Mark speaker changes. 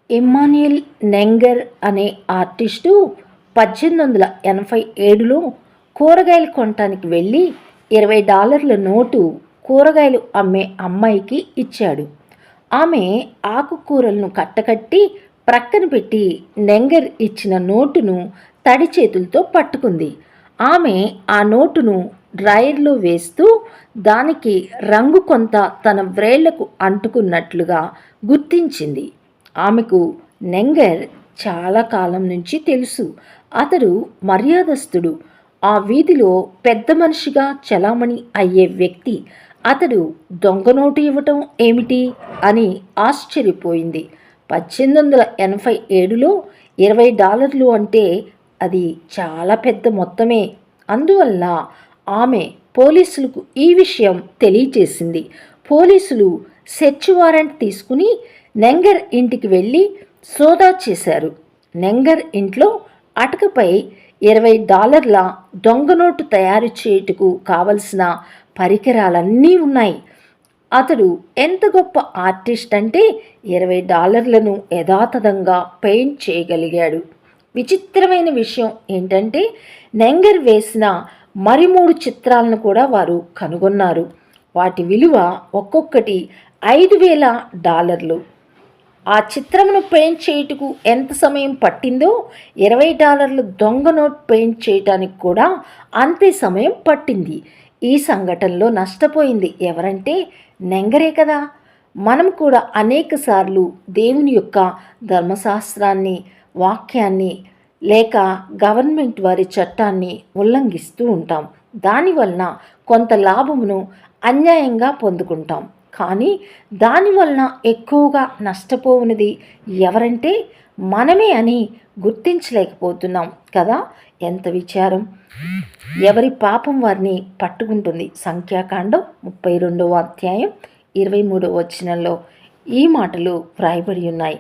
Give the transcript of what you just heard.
Speaker 1: ఇమ్మాన్యుయల్ నెంగర్ అనే ఆర్టిస్టు 1887లో కూరగాయలు కొనటానికి వెళ్ళి $20 నోటు కూరగాయలు అమ్మే అమ్మాయికి ఇచ్చాడు. ఆమె ఆకుకూరలను కట్టకట్టి ప్రక్కన పెట్టి నెంగర్ ఇచ్చిన నోటును తడి చేతులతో పట్టుకుంది. ఆమె ఆ నోటును డ్రాయర్లో వేస్తూ దానికి రంగు కొంత తన వ్రేళ్లకు అంటుకున్నట్లుగా గుర్తించింది. ఆమెకు నెంగర్ చాలా కాలం నుంచి తెలుసు. అతడు మర్యాదస్తుడు, ఆ వీధిలో పెద్ద మనిషిగా చలామణి అయ్యే వ్యక్తి. అతడు దొంగ నోటు ఇవ్వటం ఏమిటి అని ఆశ్చర్యపోయింది. 1887లో $20 అంటే అది చాలా పెద్ద మొత్తమే. అందువల్ల ఆమె పోలీసులకు ఈ విషయం తెలియచేసింది. పోలీసులు సెర్చ్ వారెంట్ తీసుకుని నెంగర్ ఇంటికి వెళ్ళి సోదా చేశారు. నెంగర్ ఇంట్లో అటకపై $20 దొంగ నోటు తయారు చేయుటకు కావలసిన పరికరాలన్నీ ఉన్నాయి. అతడు ఎంత గొప్ప ఆర్టిస్ట్ అంటే $20లను యథాతథంగా పెయింట్ చేయగలిగాడు. విచిత్రమైన విషయం ఏంటంటే నెంగర్ వేసిన మరి 3 చిత్రాలను కూడా వారు కనుగొన్నారు. వాటి విలువ ఒక్కొక్కటి $5,000. ఆ చిత్రమును పెయింట్ చేయుటకు ఎంత సమయం పట్టిందో $20 దొంగ నోట్ పెయింట్ చేయటానికి కూడా అంతే సమయం పట్టింది. ఈ సంఘటనలో నష్టపోయింది ఎవరంటే నెంగరే కదా. మనం కూడా అనేకసార్లు దేవుని యొక్క ధర్మశాస్త్రాన్ని, వాక్యాన్ని లేక గవర్నమెంట్ వారి చట్టాన్ని ఉల్లంఘిస్తూ ఉంటాం. దానివలన కొంత లాభమును అన్యాయంగా పొందుకుంటాం. కానీ దానివలన ఎక్కువగా నష్టపోవునది ఎవరంటే మనమే అని గుర్తించలేకపోతున్నాం కదా. ఎంత విచారం! ఎవరి పాపం వారిని పట్టుకుంటుంది. సంఖ్యాకాండం 32వ అధ్యాయం 23వ వచనంలో ఈ మాటలు వ్రాయబడి ఉన్నాయి.